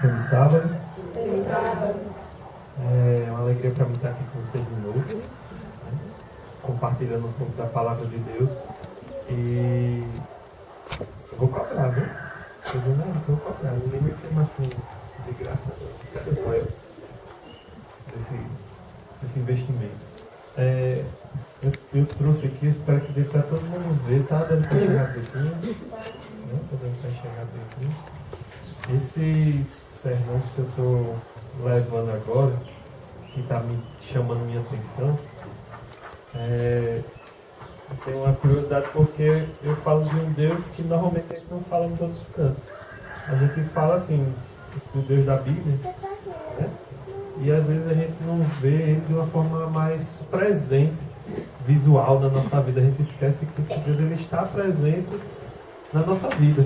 Feliz sábado. Feliz sábado. É uma alegria para mim estar aqui com vocês de novo, né? Compartilhando um pouco da palavra de Deus. E eu vou cobrar, né? Estou dizendo, não, eu vou cobrar. Ninguém me firma assim, de graça, cadê os royalties desse investimento? Eu trouxe aqui, espero que dê para todo mundo ver, tá dando para enxergar direitinho? Não, está dando para enxergar direitinho. Esses sermões que eu estou levando agora, que está me chamando minha atenção, eu tenho uma curiosidade porque eu falo de um Deus que normalmente a gente não fala nos outros cantos. A gente fala assim, do Deus da Bíblia, né? E às vezes a gente não vê ele de uma forma mais presente, visual na nossa vida. A gente esquece que esse Deus ele está presente na nossa vida,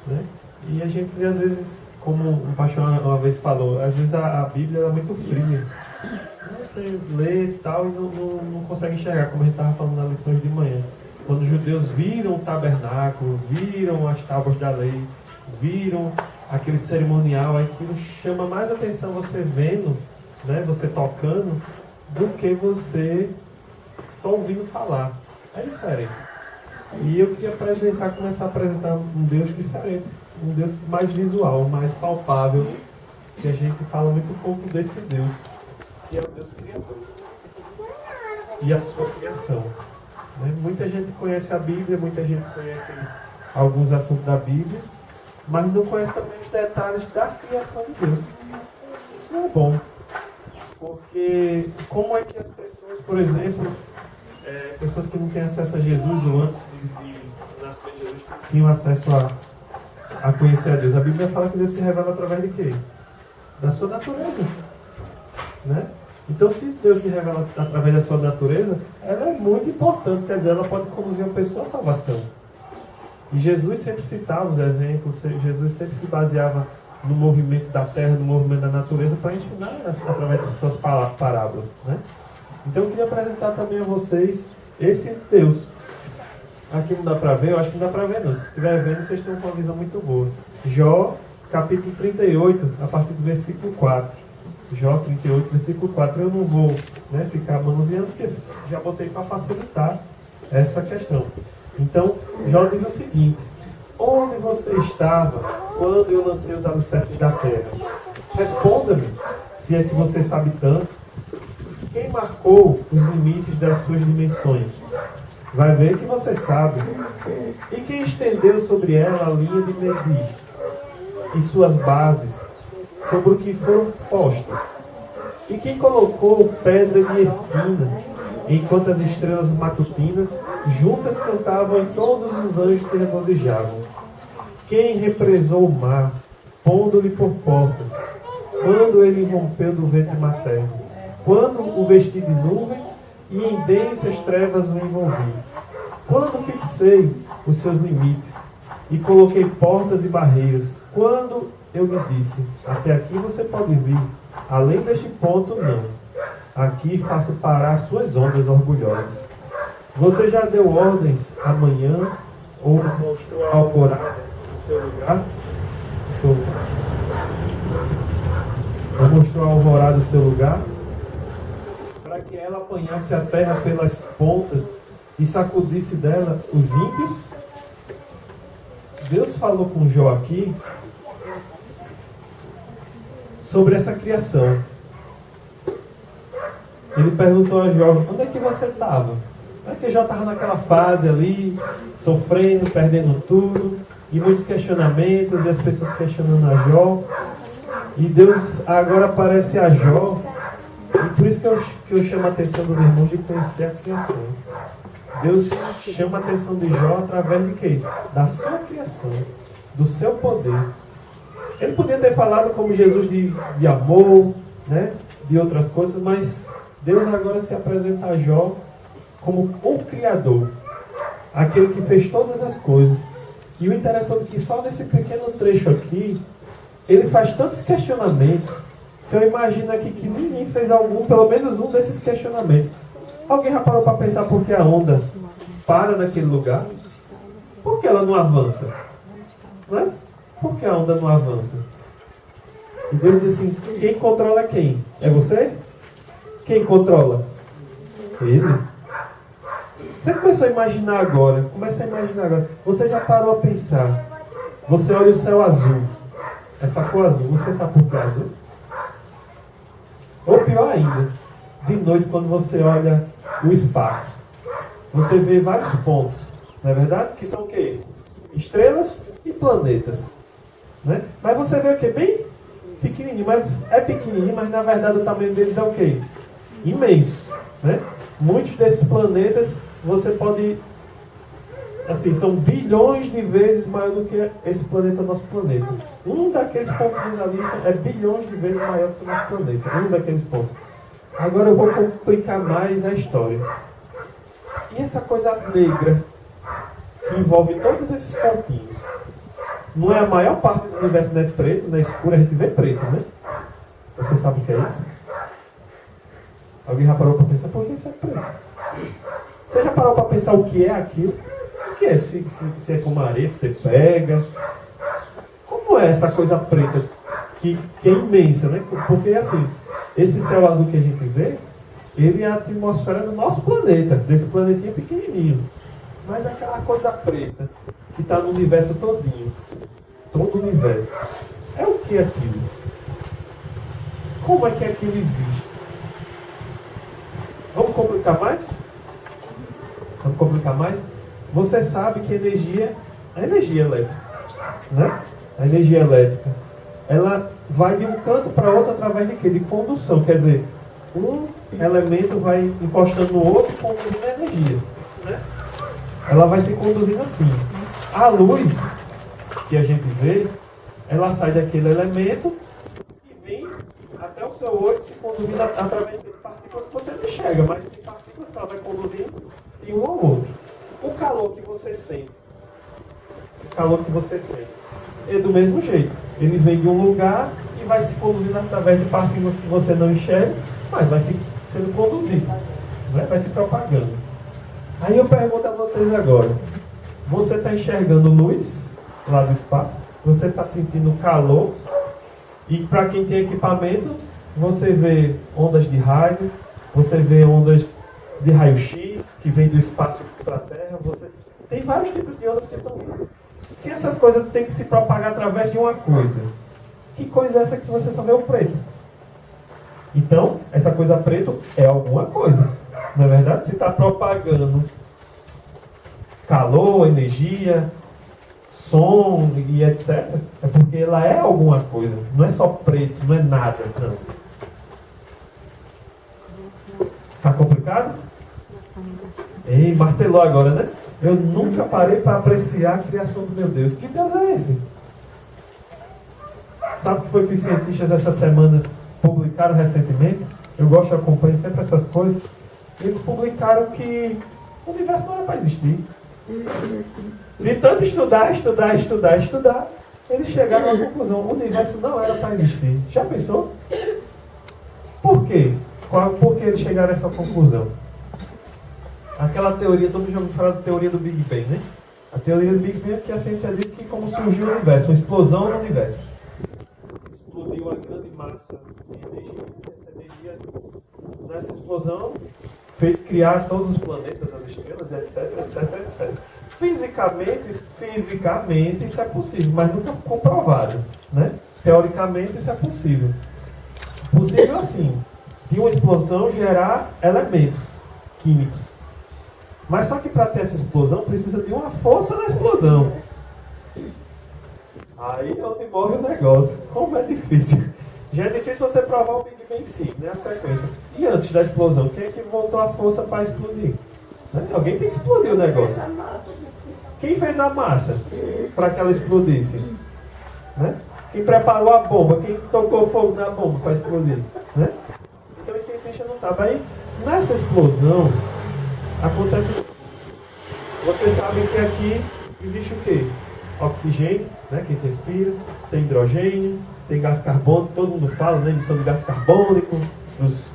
né? E a gente às vezes, como o pastor uma vez falou, às vezes a Bíblia é muito fria. Você lê e tal e não consegue enxergar, como a gente estava falando nas lições de manhã. Quando os judeus viram o tabernáculo, viram as tábuas da lei, viram aquele cerimonial, aquilo chama mais atenção você vendo, né, você tocando, do que você só ouvindo falar. É diferente. E eu queria começar a apresentar um Deus diferente, um Deus mais visual, mais palpável, que a gente fala muito pouco desse Deus, que é o Deus Criador e a sua criação. Né? Muita gente conhece a Bíblia, muita gente conhece alguns assuntos da Bíblia, mas não conhece também os detalhes da criação de Deus. Isso não é bom, porque como é que as pessoas, por exemplo, pessoas que não têm acesso a Jesus ou antes de nascimento de Jesus tinham acesso a conhecer a Deus? A Bíblia fala que Deus se revela através de quê? Da sua natureza, né? Então, se Deus se revela através da sua natureza, ela é muito importante, quer dizer, ela pode conduzir uma pessoa à salvação. E Jesus sempre citava os exemplos, Jesus sempre se baseava no movimento da terra, no movimento da natureza, para ensinar através das suas parábolas, né? Então eu queria apresentar também a vocês esse Deus. Aqui não dá para ver, eu acho que não dá para ver não. Se estiver vendo, vocês têm uma visão muito boa. Jó, capítulo 38, a partir do versículo 4. Jó 38, versículo 4. Eu não vou, né, ficar manuseando, porque já botei para facilitar essa questão. Então, Jó diz o seguinte: onde você estava quando eu lancei os alicerces da terra? Responda-me, se é que você sabe tanto. Quem marcou os limites das suas dimensões? Vai ver que você sabe. E quem estendeu sobre ela a linha de medir? E suas bases, sobre o que foram postas? E quem colocou pedra de esquina, enquanto as estrelas matutinas juntas cantavam e todos os anjos se regozijavam? Quem represou o mar, pondo-lhe por portas, quando ele rompeu do ventre materno? Quando o vesti de nuvens e em densas trevas o envolvi? Quando fixei os seus limites e coloquei portas e barreiras? Quando eu lhe disse, até aqui você pode vir, além deste ponto não. Aqui faço parar suas ondas orgulhosas. Você já deu ordens amanhã ou mostrou a alvorada no seu lugar? Ou mostrou a alvorada no seu lugar? Para que ela apanhasse a terra pelas pontas e sacudisse dela os ímpios? Deus falou com Jó aqui sobre essa criação. Ele perguntou a Jó, onde é que você estava? Não é que Jó estava naquela fase ali, sofrendo, perdendo tudo, e muitos questionamentos, e as pessoas questionando a Jó. E Deus agora aparece a Jó. E por isso que eu chamo a atenção dos irmãos de conhecer a criação. Deus chama a atenção de Jó através de quê? Da sua criação, do seu poder. Ele podia ter falado como Jesus de amor, né? De outras coisas, mas Deus agora se apresenta a Jó como o Criador, aquele que fez todas as coisas. E o interessante é que só nesse pequeno trecho aqui, ele faz tantos questionamentos. Então imagina aqui que ninguém fez pelo menos um desses questionamentos. Alguém já parou para pensar por que a onda para naquele lugar? Por que ela não avança? Não é? Por que a onda não avança? E Deus diz assim, quem controla é quem? É você? Quem controla? Ele. Você começou a imaginar agora. Começa a imaginar agora. Você já parou a pensar. Você olha o céu azul. Essa cor azul. Você sabe por que é azul? Ou pior ainda. De noite, quando você olha o espaço. Você vê vários pontos. Não é verdade? Que são o quê? Estrelas e planetas. Né? Mas você vê o quê? Bem pequenininho. Mas é pequenininho, mas na verdade o tamanho deles é o quê? Imenso. Né? Muitos desses planetas você pode, assim, são bilhões de vezes maior do que esse planeta, nosso planeta. Um daqueles pontos ali é bilhões de vezes maior do que o nosso planeta. Um daqueles pontos. Agora eu vou complicar mais a história. E essa coisa negra que envolve todos esses pontinhos, não é a maior parte do universo não é preto, não é escuro, a gente vê preto, né? Você sabe o que é isso? Alguém já parou para pensar, por que isso é preto? Você já parou para pensar o que é aquilo? O que é? Se é como areia que você pega? Como é essa coisa preta que é imensa, né? Porque assim, esse céu azul que a gente vê, ele é a atmosfera do nosso planeta, desse planetinha pequenininho. Mas aquela coisa preta que está no universo todinho, todo o universo, é o que aquilo? Como é que aquilo existe? Vamos complicar mais? Vamos complicar mais? Você sabe que a energia elétrica, né? A energia elétrica, ela vai de um canto para outro através de quê? De condução. Quer dizer, um elemento vai encostando no outro e conduzindo a energia. Né? Ela vai se conduzindo assim. A luz que a gente vê, ela sai daquele elemento e vem até o seu olho se conduzindo através de partículas que você não enxerga, mas tem partículas que ela vai conduzindo de um ao outro. O calor que você sente, é do mesmo jeito. Ele vem de um lugar e vai se conduzindo através de partículas que você não enxerga, mas vai sendo conduzido, né? Vai se propagando. Aí eu pergunto a vocês agora, você está enxergando luz lá do espaço? Você está sentindo calor? E para quem tem equipamento, você vê ondas de rádio, você vê ondas de raio-x que vem do espaço para a Terra. Tem vários tipos de ondas que estão vindo. Se essas coisas têm que se propagar através de uma coisa, que coisa é essa que você só vê o preto? Então, essa coisa preta é alguma coisa. Não é verdade? Se está propagando calor, energia, som e etc., é porque ela é alguma coisa. Não é só preto, não é nada. Não. Tá complicado? Ei, martelou agora, né? Eu nunca parei para apreciar a criação do meu Deus. Que Deus é esse? Sabe o que foi que os cientistas essas semanas publicaram recentemente? Eu gosto de acompanhar sempre essas coisas. Eles publicaram que o universo não era para existir. De tanto estudar, eles chegaram à conclusão: o universo não era para existir. Já pensou? Por quê? Por que eles chegaram a essa conclusão? Aquela teoria, todo mundo já ouviu falar da teoria do Big Bang, né? A teoria do Big Bang é que a ciência diz que como surgiu o universo, uma explosão no universo. Explodiu uma grande massa de energia, nessa explosão fez criar todos os planetas, as estrelas, etc. Fisicamente isso é possível, mas nunca comprovado, né? Teoricamente isso é possível. Possível assim, de uma explosão gerar elementos químicos. Mas só que para ter essa explosão precisa de uma força na explosão. Aí é onde morre o negócio. Como é difícil. Já é difícil você provar o Big Bang em si, né? A sequência. E antes da explosão, quem é que botou a força para explodir? Né? Alguém tem que explodir o negócio. Quem fez a massa para que ela explodisse? Né? Quem preparou a bomba? Quem tocou fogo na bomba para explodir? Né? Então esse cientista não sabe. Aí, nessa explosão, acontece. Você sabe que aqui existe o quê? Oxigênio, né, que a gente respira, tem hidrogênio, tem gás carbônico, todo mundo fala, né, emissão de gás carbônico, dos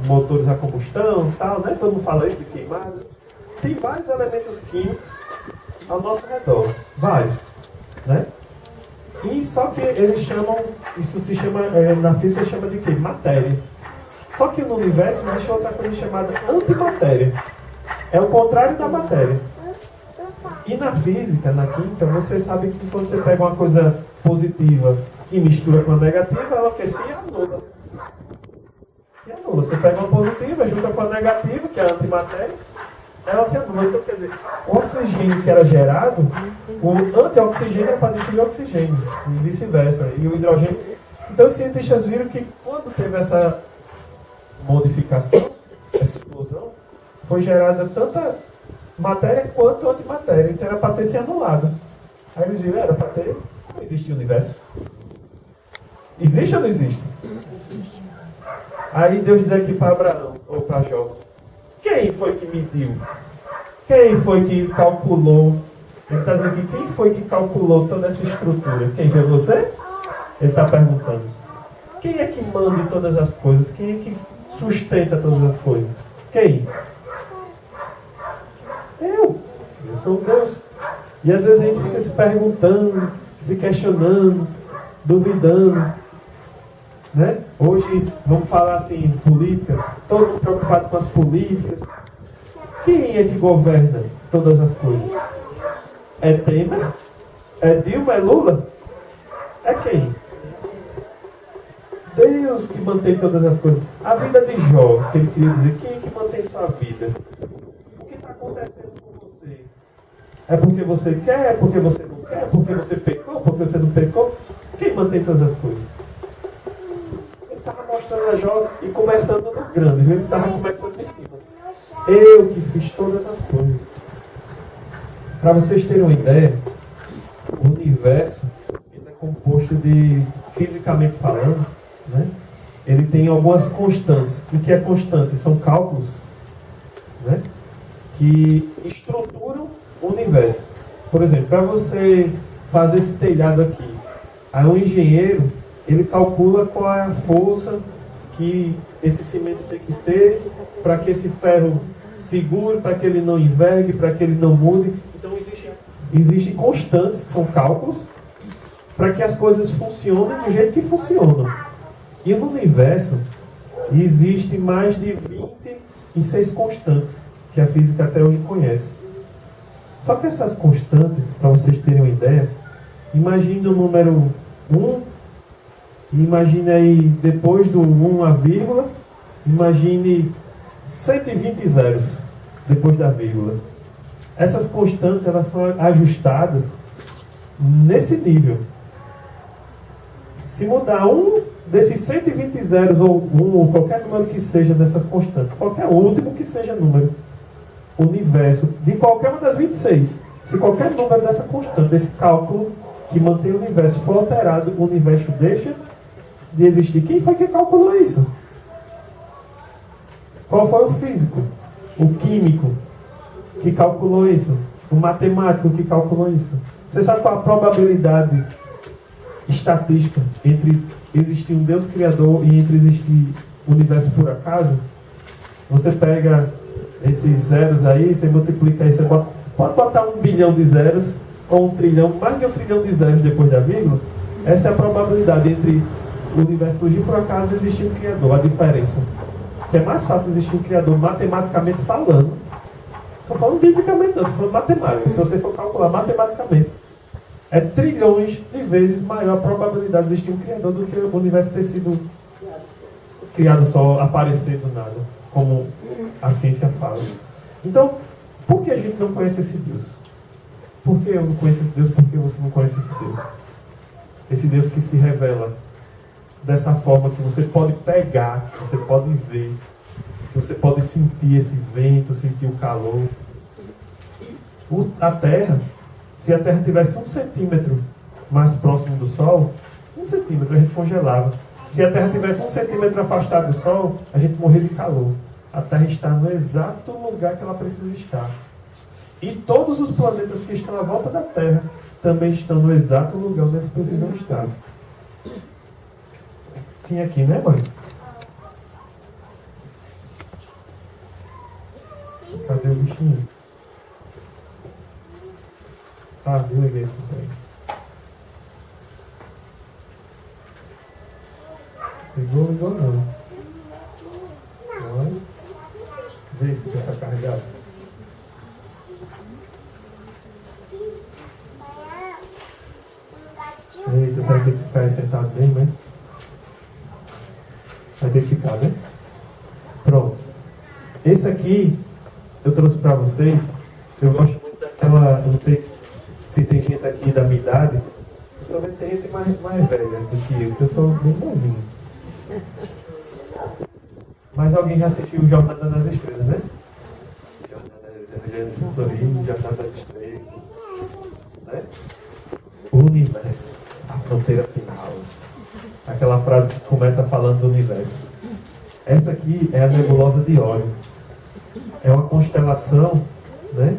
motores a combustão e tal, né, todo mundo fala isso de queimadas. Tem vários elementos químicos ao nosso redor, vários, né? E só que eles chamam, isso se chama, na física chama de quê? Matéria. Só que no universo existe outra coisa chamada antimatéria. É o contrário da matéria. E na física, na química, você sabe que quando você pega uma coisa positiva e mistura com a negativa, ela que se anula. Se anula. Você pega uma positiva, junta com a negativa, que é a antimatéria, ela se anula. Então, quer dizer, o oxigênio que era gerado, o antioxigênio era para destruir o oxigênio, e vice-versa. E o hidrogênio. Então, os cientistas viram que quando teve essa modificação, essa explosão, foi gerada tanta matéria quanto antimatéria. Então, era para ter se anulado. Aí eles viram, era para ter. Não existe universo. Existe ou não existe? Aí Deus diz aqui para Abraão, ou para Jó: quem foi que mediu? Quem foi que calculou? Ele está dizendo aqui, quem foi que calculou toda essa estrutura? Quem foi você? Ele está perguntando. Quem é que manda em todas as coisas? Quem é que sustenta todas as coisas? Quem? Eu sou Deus. E às vezes a gente fica se perguntando, se questionando, duvidando, né? Hoje, vamos falar assim, política, todo mundo preocupado com as políticas. Quem é que governa todas as coisas? É Temer? É Dilma? É Lula? É quem? Deus que mantém todas as coisas. A vida de Jó, que ele queria dizer, quem é que mantém sua vida? O que está acontecendo com você? É porque você quer? É porque você não quer? É porque você pecou? Porque você não pecou? Quem mantém todas as coisas? Ele estava mostrando a Jó e começando no grande, viu? Ele estava começando em cima. Eu que fiz todas as coisas. Para vocês terem uma ideia, o universo ele é composto de, fisicamente falando, né? Ele tem algumas constantes. O que é constante? São cálculos, né? Que estruturam o universo. Por exemplo, para você fazer esse telhado aqui, aí um engenheiro, ele calcula qual é a força que esse cimento tem que ter para que esse ferro segure, para que ele não envergue, para que ele não mude. Então existem constantes, que são cálculos, para que as coisas funcionem do jeito que funcionam. E no universo existe mais de 26 constantes que a física até hoje conhece. Só que essas constantes, para vocês terem uma ideia, imagine o número 1, e imagine aí depois do 1 a vírgula, imagine 120 zeros depois da vírgula. Essas constantes elas são ajustadas nesse nível. Se mudar um desses 120 zeros, ou qualquer número que seja dessas constantes, qualquer último que seja número, o universo, de qualquer uma das 26, se qualquer número dessa constante, desse cálculo que mantém o universo for alterado, o universo deixa de existir. Quem foi que calculou isso? Qual foi o físico, o químico que calculou isso? O matemático que calculou isso? Você sabe qual a probabilidade estatística entre existir um Deus criador e entre existir o universo por acaso? Você pega esses zeros aí, você multiplica isso, pode botar 1 bilhão de zeros, ou 1 trilhão, mais de 1 trilhão de zeros depois da vírgula. Essa é a probabilidade entre o universo surgir por acaso e existir um criador, a diferença. Que é mais fácil existir um criador matematicamente falando. Estou falando biblicamente, não, estou falando matemática. Se você for calcular matematicamente, é trilhões de vezes maior a probabilidade de existir um criador do que o universo ter sido criado só, aparecer do nada, como a ciência fala. Então, por que a gente não conhece esse Deus? Por que eu não conheço esse Deus? Por que você não conhece esse Deus? Esse Deus que se revela dessa forma que você pode pegar, que você pode ver, que você pode sentir esse vento, sentir o calor. A Terra, se a Terra tivesse 1 centímetro mais próximo do Sol, 1 centímetro a gente congelava. Se a Terra tivesse 1 centímetro afastada do Sol, a gente morria de calor. A Terra está no exato lugar que ela precisa estar. E todos os planetas que estão à volta da Terra também estão no exato lugar onde eles precisam estar. Sim, aqui, né, mãe? Cadê o bichinho? Ah, eu levei aqui também. Ligou não. Olha. Vê se já está carregado. Eita, você vai ter que ficar aí sentado bem, né? Vai ter que ficar, né? Pronto. Esse aqui eu trouxe para vocês. Eu gosto muito daquela. Eu não sei se tem gente aqui da minha idade. Provavelmente tem gente mais velha do que eu, porque eu sou bem novinho. Mas alguém já assistiu o Jornada nas Estrelas, né? Jornada das Estrelas. Né? O universo, a fronteira final. Aquela frase que começa falando do universo. Essa aqui é a nebulosa de Órion. É uma constelação, né,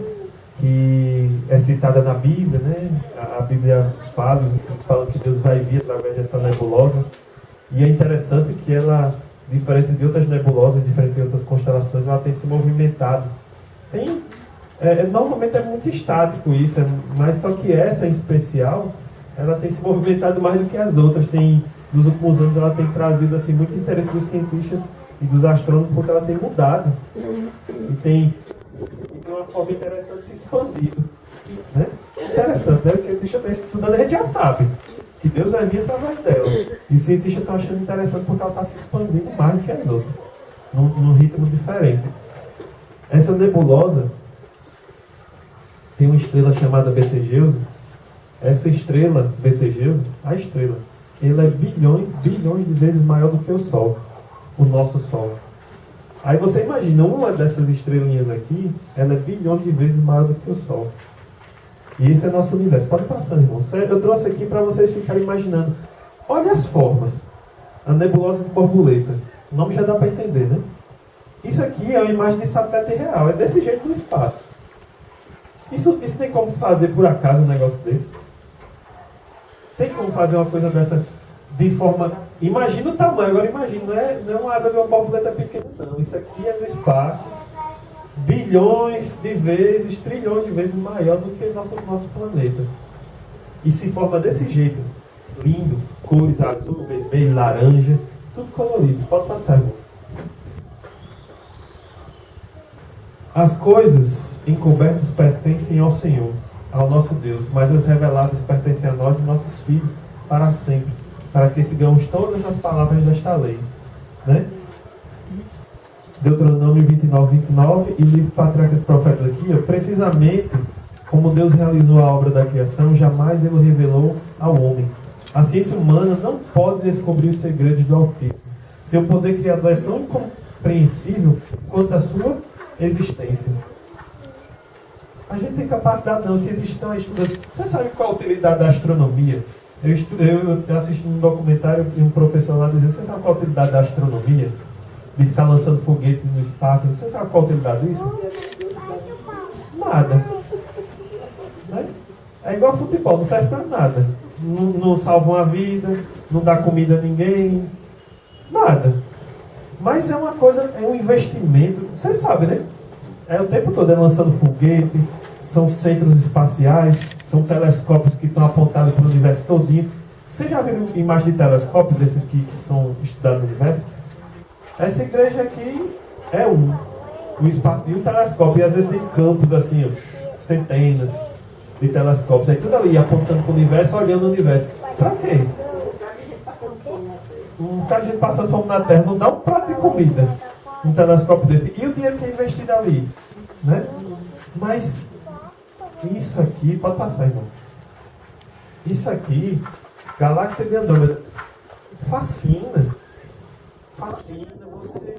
que é citada na Bíblia, né? A Bíblia fala, os escritos falam que Deus vai vir através dessa nebulosa. E é interessante que ela, diferente de outras nebulosas, diferente de outras constelações, ela tem se movimentado. Normalmente é muito estático isso, mas só que essa em especial, ela tem se movimentado mais do que as outras. Nos últimos anos ela tem trazido assim, muito interesse dos cientistas e dos astrônomos, porque ela tem mudado. E tem uma forma interessante de se expandir. Né? Interessante, né? Os cientistas estão estudando, a gente já sabe que Deus vai vir através dela. E os cientistas estão achando interessante porque ela está se expandindo mais do que as outras, num ritmo diferente. Essa nebulosa tem uma estrela chamada Betelgeuse. Essa estrela, Betelgeuse, a estrela, ela é bilhões de vezes maior do que o Sol, o nosso Sol. Aí você imagina, uma dessas estrelinhas aqui, ela é bilhões de vezes maior do que o Sol. E esse é nosso universo. Pode passar, irmão. Eu trouxe aqui para vocês ficarem imaginando. Olha as formas. A nebulosa de borboleta. O nome já dá para entender, né? Isso aqui é uma imagem de satélite real. É desse jeito no espaço. Isso tem como fazer por acaso um negócio desse? Tem como fazer uma coisa dessa de forma... Imagina o tamanho. Agora imagina, não é uma asa de uma borboleta pequena, não. Isso aqui é no espaço. Bilhões de vezes, trilhões de vezes maior do que o nosso planeta. E se forma desse jeito. Lindo. Cores azul, vermelho, laranja. Tudo colorido. Pode passar, irmão. As coisas encobertas pertencem ao Senhor, ao nosso Deus, mas as reveladas pertencem a nós e nossos filhos para sempre, para que sigamos todas as palavras desta lei. Né? Deuteronômio 29 e o livro Patriarcas e Profetas aqui, precisamente como Deus realizou a obra da criação, jamais ele revelou ao homem. A ciência humana não pode descobrir os segredos do Altíssimo. Seu poder criador é tão incompreensível quanto a sua existência. A gente tem capacidade não, os cientistas estão estudando. Você sabe qual a utilidade da astronomia? Eu assisti um documentário e um professor lá dizendo, você sabe qual a utilidade da astronomia? De ficar lançando foguetes no espaço. Você sabe qual a utilidade disso? Nada. Né? É igual futebol, não serve para nada. Não salva uma vida, não dá comida a ninguém, nada. Mas é uma coisa, é um investimento, você sabe, né? É o tempo todo lançando foguete, são centros espaciais, são telescópios que estão apontados para o universo todinho. Você já viu imagem de telescópios desses que são estudados no universo? Essa igreja aqui é um espaço de um telescópio, e às vezes tem campos assim, centenas de telescópios, aí tudo ali apontando para o universo, olhando o universo. Para quê? Um cara de gente passando fome na Terra não dá um prato de comida, um telescópio desse, e o dinheiro que é investido ali, né? Mas isso aqui, pode passar, irmão. Isso aqui, galáxia de Andrômeda, fascina você.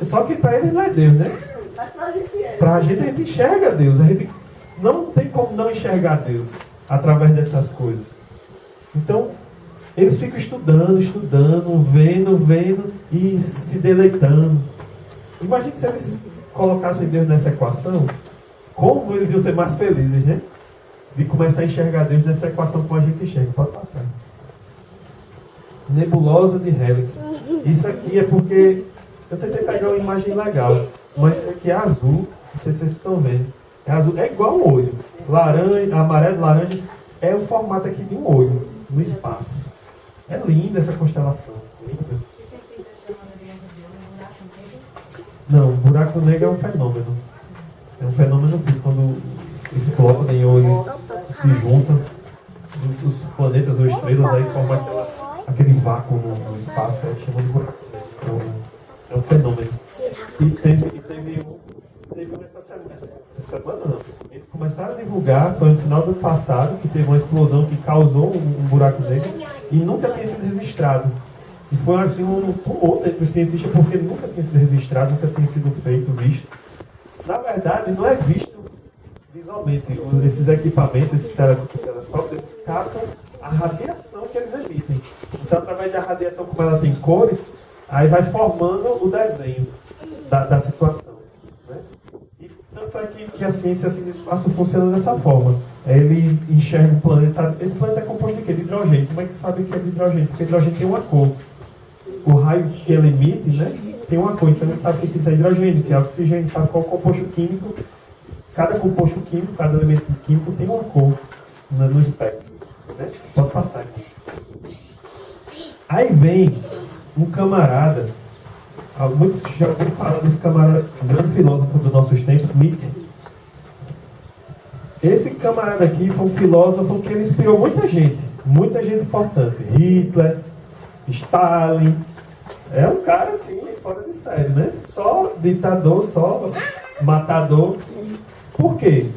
Só que para ele não é Deus, né? Para a gente enxerga Deus, a gente não tem como não enxergar Deus através dessas coisas. Então eles ficam estudando, vendo e se deleitando. Imagine se eles colocassem Deus nessa equação, como eles iam ser mais felizes, né? De começar a enxergar Deus nessa equação como a gente enxerga. Pode passar. Nebulosa de Helix. Isso aqui é porque eu tentei pegar uma imagem legal, mas isso aqui é azul. Não sei se vocês estão vendo. É azul, é igual um olho. Laranja, amarelo, laranja. É o formato aqui de um olho no espaço. É linda essa constelação. Linda. Não, buraco negro é um fenômeno. É um fenômeno físico. Quando explodem ou eles se juntam, os planetas ou estrelas aí formam aquele vácuo no espaço, é chamado de buraco negro. É um fenômeno. E teve essa semana não. Eles começaram a divulgar, foi no final do ano passado, que teve uma explosão que causou um buraco negro e nunca tinha sido registrado. E foi assim um tumulto entre os cientistas, porque nunca tinha sido registrado, nunca tinha sido feito, visto. Na verdade, não é visto visualmente. Esses equipamentos, esses telescópios, eles captam a radiação que eles emitem. Então, através da radiação, como ela tem cores, aí vai formando o desenho da situação. Né? E tanto é que a ciência assim, do espaço funciona dessa forma. Ele enxerga o planeta, sabe? Esse planeta é composto de quê? De hidrogênio. Como é que sabe que é de hidrogênio? Porque o hidrogênio tem uma cor. O raio que ele emite, né, tem uma cor. Então ele sabe que é hidrogênio, que é oxigênio, sabe qual é o composto químico. Cada composto químico, cada elemento químico tem uma cor no espectro. Né? Pode passar aqui. Aí vem um camarada, muitos já ouviram falar desse camarada, um grande filósofo dos nossos tempos, Nietzsche. Esse camarada aqui foi um filósofo que ele inspirou muita gente importante. Hitler, Stalin. É um cara assim, fora de série, né? Só ditador, só matador. Por quê?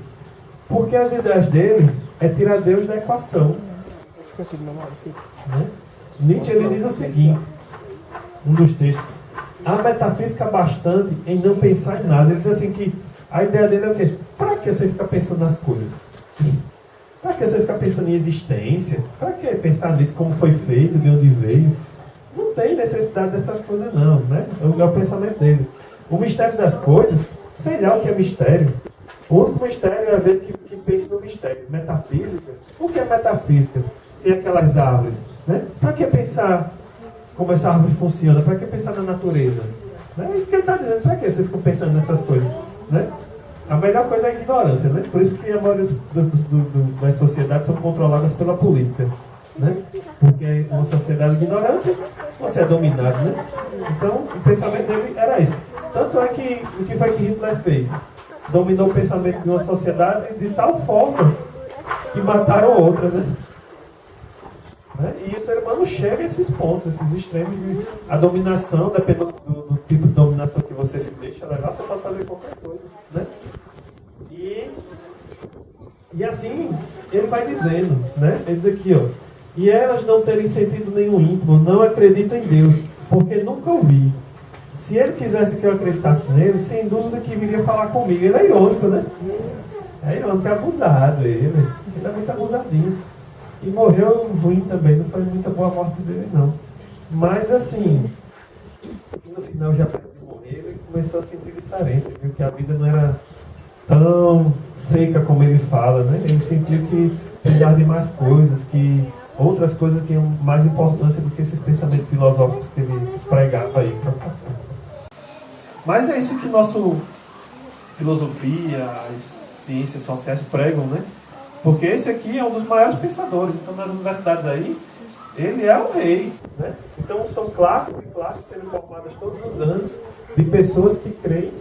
Porque as ideias dele é tirar Deus da equação. Né? Nietzsche ele diz o seguinte, um dos textos: há metafísica bastante em não pensar em nada. Ele diz assim que a ideia dele é o quê? Para que você ficar pensando nas coisas? Para que você ficar pensando em existência? Para que pensar nisso, como foi feito, de onde veio? Não tem necessidade dessas coisas não, né? É o pensamento dele. O mistério das coisas, sei lá o que é mistério. O único mistério é ver que pense no mistério. Metafísica? O que é metafísica? Tem aquelas árvores, né? Para que pensar como essa árvore funciona? Para que pensar na natureza? Né? É isso que ele está dizendo. Para que vocês ficam pensando nessas coisas? Né? A melhor coisa é a ignorância, né? Por isso que a maioria das sociedades são controladas pela política. Né? Porque uma sociedade ignorante, você é dominado, né? Então, o pensamento dele era isso. Tanto é que o que foi que Hitler fez? Dominou o pensamento de uma sociedade de tal forma que mataram outra, né? E o ser humano chega a esses pontos, esses extremos de a dominação, dependendo do tipo de dominação que você se deixa levar, você pode fazer qualquer coisa, né? E assim, ele vai dizendo, né? Ele diz aqui, ó: e elas não terem sentido nenhum íntimo, não acreditam em Deus, porque nunca ouvi. Se ele quisesse que eu acreditasse nele, sem dúvida que viria falar comigo. Ele é irônico, né? É irônico, é abusado ele. Ele é muito abusadinho. E morreu ruim também, não foi muita boa morte dele, não. Mas assim, no final, já perto de morrer, ele começou a sentir diferente, viu que a vida não era tão seca como ele fala, né? Ele sentiu que precisava de mais coisas, que outras coisas tinham mais importância do que esses pensamentos filosóficos que ele pregava aí para o pastor. Mas é isso que nossa filosofia, as ciências sociais pregam, né? Porque esse aqui é um dos maiores pensadores. Então, nas universidades aí, ele é o rei, né? Então, são classes e classes sendo formadas todos os anos de pessoas que creem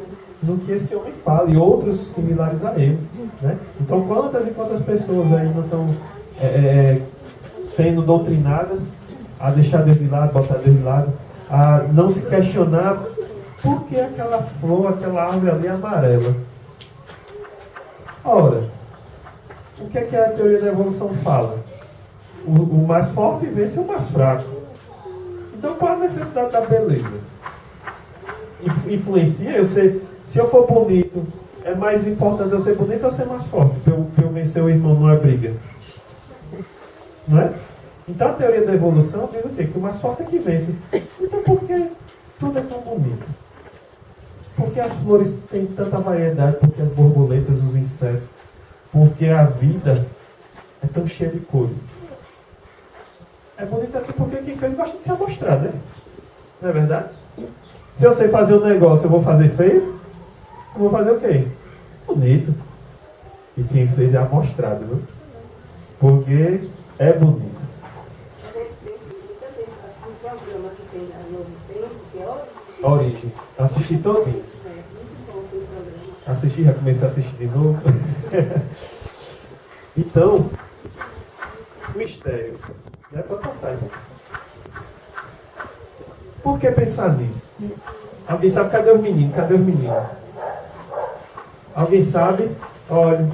no que esse homem fala e outros similares a ele, né? Então, quantas e quantas pessoas aí não estão sendo doutrinadas a deixar Deus de lado, botar Deus de lado, a não se questionar por que aquela flor, aquela árvore ali é amarela. Ora, o que é que a teoria da evolução fala? O mais forte vence o mais fraco. Então, qual a necessidade da beleza? Influencia eu ser... Se eu for bonito, é mais importante eu ser bonito ou ser mais forte? Para eu vencer o irmão numa briga. Não é? Então, a teoria da evolução diz o quê? Que o mais forte é que vence. Então, por que tudo é tão bonito? Por que as flores têm tanta variedade? Por que as borboletas, os insetos? Porque a vida é tão cheia de cores. É bonito assim porque quem fez gosta de se amostrar, né? Não é verdade? Se eu sei fazer um negócio, eu vou fazer feio? Eu vou fazer o quê? Bonito. E quem fez é amostrado, viu? Porque é bonito. Assisti todinho. Assisti, já comecei a assistir de novo. Então, mistério. Já pode passar, irmão. Por que pensar nisso? Alguém sabe? Cadê os meninos? Cadê os meninos? Alguém sabe? Olha,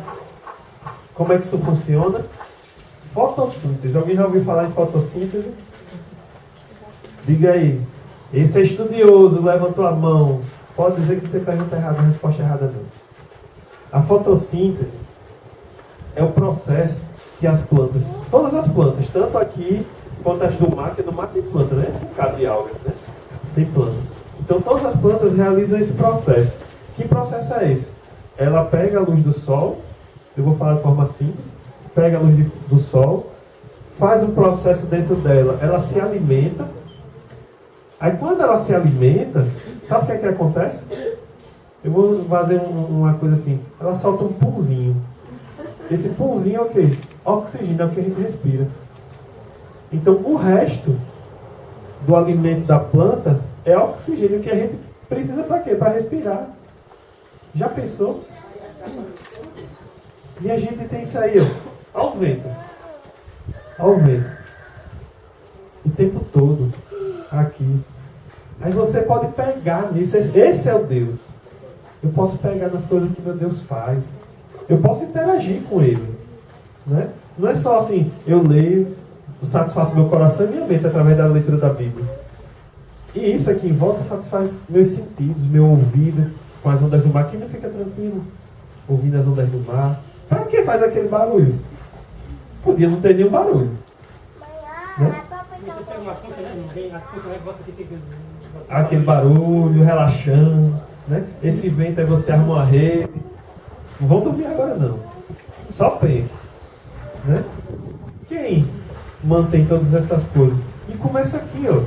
como é que isso funciona? Fotossíntese. Alguém já ouviu falar em fotossíntese? Diga aí. Esse é estudioso, levantou a mão. Pode dizer que não tem pergunta errada, a resposta errada não. A fotossíntese é o processo que as plantas, todas as plantas, tanto aqui quanto as do mar, que no mar tem planta, né? Um bocado de algas, né? Tem plantas. Então todas as plantas realizam esse processo. Que processo é esse? Ela pega a luz do sol, eu vou falar de forma simples, pega a luz do sol, faz um processo dentro dela, ela se alimenta. Aí quando ela se alimenta, sabe o que é que acontece? Eu vou fazer uma coisa assim, ela solta um pulzinho. Esse pulzinho é o quê? Oxigênio, é o que a gente respira. Então o resto do alimento da planta é oxigênio que a gente precisa para quê? Para respirar. Já pensou? E a gente tem isso aí, ó. Olha o vento. Olha o vento. O tempo todo. Aqui. Aí você pode pegar nisso. Esse é o Deus. Eu posso pegar nas coisas que meu Deus faz. Eu posso interagir com Ele. Né? Não é só assim, eu leio, satisfaço meu coração e minha mente através da leitura da Bíblia. E isso aqui em volta satisfaz meus sentidos, meu ouvido com as ondas do mar. Quem não fica tranquilo ouvindo as ondas do mar? Para que faz aquele barulho? Podia não ter nenhum barulho. Né? Aquele barulho, relaxando. Né? Esse vento aí você arruma uma rede. Não vão dormir agora não. Só pense. Né? Quem mantém todas essas coisas? E começa aqui, ó.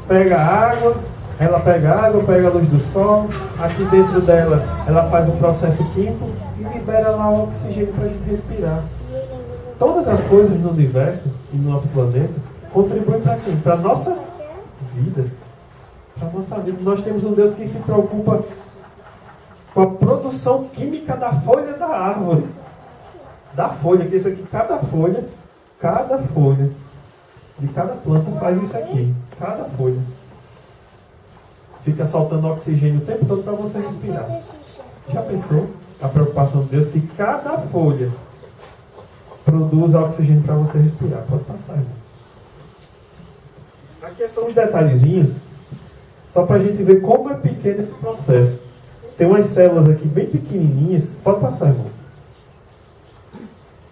Pega água, ela pega água, pega a luz do sol. Aqui dentro dela, ela faz um processo químico e libera lá o oxigênio para a gente respirar. Todas as coisas no universo e no nosso planeta contribuem para quem? Para a nossa vida. Para a nossa vida. Nós temos um Deus que se preocupa com a produção química da folha da árvore. Da folha, que isso aqui, cada folha de cada planta faz isso aqui. Cada folha. Fica soltando oxigênio o tempo todo para você respirar. Já pensou a preocupação de Deus que cada folha produz oxigênio para você respirar? Pode passar, irmão. Aqui são os detalhezinhos, só para a gente ver como é pequeno esse processo. Tem umas células aqui bem pequenininhas. Pode passar, irmão.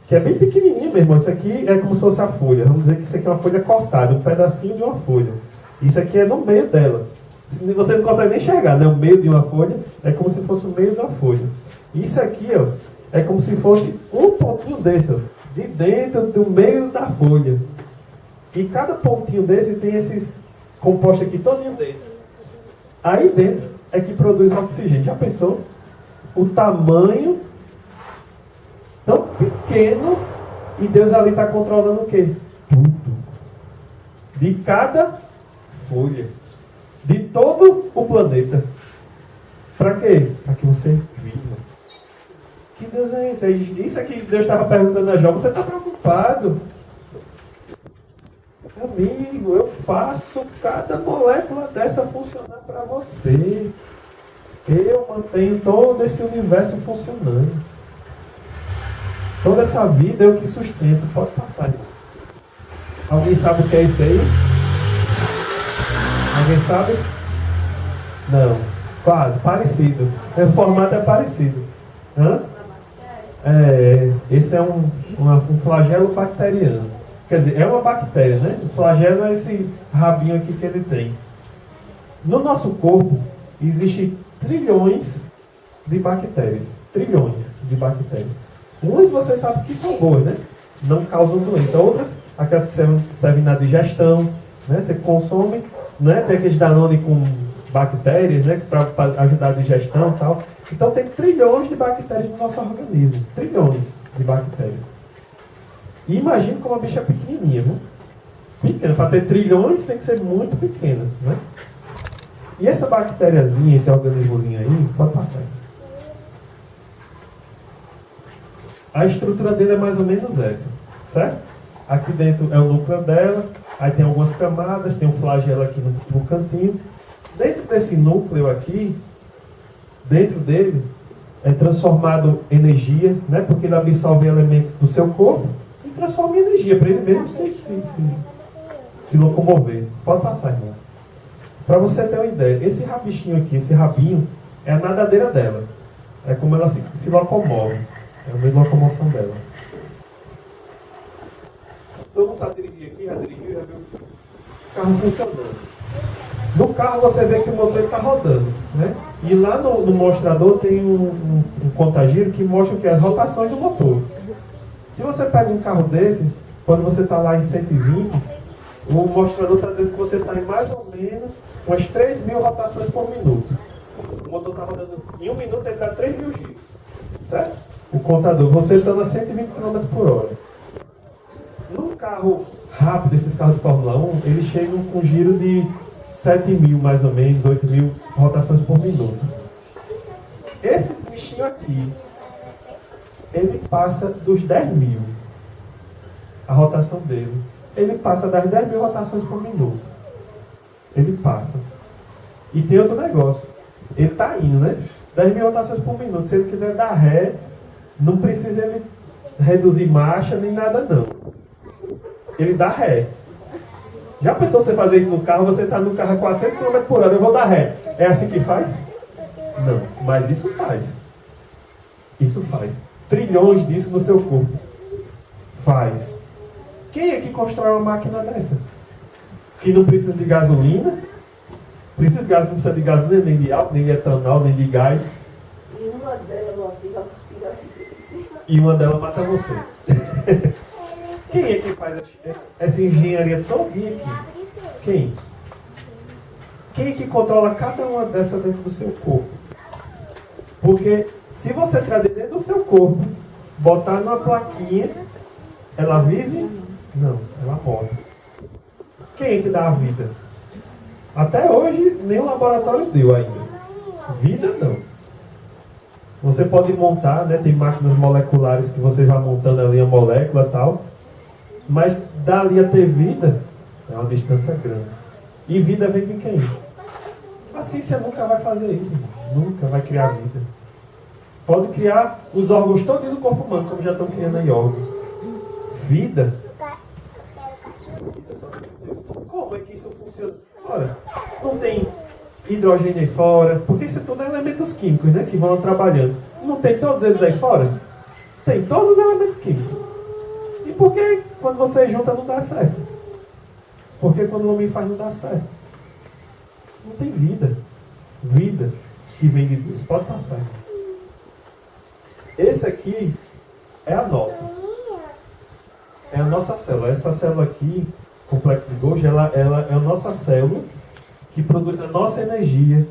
Que é bem pequenininha mesmo. Isso aqui é como se fosse a folha. Vamos dizer que isso aqui é uma folha cortada, um pedacinho de uma folha. Isso aqui é no meio dela. Você não consegue nem enxergar, né? O meio de uma folha é como se fosse o meio da folha. Isso aqui, ó, é como se fosse um pontinho desse, ó, de dentro do meio da folha. E cada pontinho desse tem esses compostos aqui todinho dentro. Aí dentro é que produz oxigênio. Já pensou? O tamanho tão pequeno e Deus ali está controlando o quê? Tudo. De cada folha. De todo o planeta. Para quê? Para que você viva. Que Deus é esse? Isso aqui Deus estava perguntando a Jó. Você está preocupado? Amigo, eu faço cada molécula dessa funcionar para você. Eu mantenho todo esse universo funcionando. Toda essa vida eu que sustento. Pode passar, irmão. Alguém sabe o que é isso aí? Alguém sabe? Não. Quase. Parecido. O formato é parecido. Hã? Esse é um flagelo bacteriano. Quer dizer, é uma bactéria, né? O flagelo é esse rabinho aqui que ele tem. No nosso corpo, existem trilhões de bactérias. Trilhões de bactérias. Umas vocês sabem que são boas, né? Não causam doença. Outras, aquelas que servem na digestão, né? Você consome, né? Tem aqueles Danone com bactérias, né? Para ajudar a digestão e tal. Então tem trilhões de bactérias no nosso organismo. Trilhões de bactérias. E imagina como a bicha é pequenininha, viu? Pequena. Para ter trilhões tem que ser muito pequena, né? E essa bactériazinha, esse organismozinho aí, pode passar. A estrutura dele é mais ou menos essa, certo? Aqui dentro é o núcleo dela, aí tem algumas camadas, tem um flagelo aqui no cantinho. Dentro desse núcleo aqui, dentro dele, é transformado energia, né? Porque ele absorve elementos do seu corpo e transforma em energia, para ele mesmo se locomover. Pode passar, irmão. Para você ter uma ideia, esse rabichinho aqui, esse rabinho, é a nadadeira dela. É como ela se locomove. É o meio de locomoção dela. Todo mundo sabe dirigir aqui, já dirigiu, já viu o carro funcionando. No carro você vê que o motor está rodando, né? E lá no mostrador tem um contagiro que mostra que as rotações do motor. Se você pega um carro desse, quando você está lá em 120, o mostrador está dizendo que você está em mais ou menos umas 3.000 rotações por minuto. O motor está rodando em 1 minuto, ele dá 3.000 giros, certo? O contador, você está a 120 km por hora. Num carro rápido, esses carros de Fórmula 1, eles chegam com giro de 7.000 mais ou menos, 8.000 rotações por minuto. Esse bichinho aqui, ele passa dos 10.000. A rotação dele. Ele passa das 10.000 rotações por minuto. Ele passa. E tem outro negócio. Ele está indo, né? 10.000 rotações por minuto. Se ele quiser dar ré, não precisa ele reduzir marcha nem nada não. Ele dá ré. Já pensou você fazer isso no carro? Você está no carro a 400 km por hora, eu vou dar ré. É assim que faz? Não, mas isso faz. Isso faz. Trilhões disso no seu corpo. Faz. Quem é que constrói uma máquina dessa? Que não precisa de gasolina? Precisa de gasolina, não precisa de gasolina, nem de álcool, nem de etanol, nem de gás. E uma delas mata você. Quem é que faz essa engenharia todinha aqui? Quem? Quem é que controla cada uma dessas dentro do seu corpo? Porque se você trazer dentro do seu corpo, botar numa plaquinha, ela vive? Não, ela morre. Quem é que dá a vida? Até hoje, nenhum laboratório deu ainda. Vida não. Você pode montar, né? Tem máquinas moleculares que você vai montando ali a molécula e tal. Mas dali a ter vida, é uma distância grande. E vida vem de quem? A ciência nunca vai fazer isso, irmão. Nunca vai criar vida. Pode criar os órgãos todos do corpo humano, como já estão criando aí órgãos. Vida? Como é que isso funciona? Ora, não tem hidrogênio aí fora, porque isso tudo é elementos químicos, né? Que vão trabalhando. Não tem todos eles aí fora? Tem todos os elementos químicos. E por que quando você junta não dá certo? Porque quando o homem faz não dá certo? Não tem vida. Vida que vem de Deus. Pode passar. Esse aqui é a nossa. É a nossa célula. Essa célula aqui, complexo de Golgi, ela é a nossa célula que produz a nossa energia,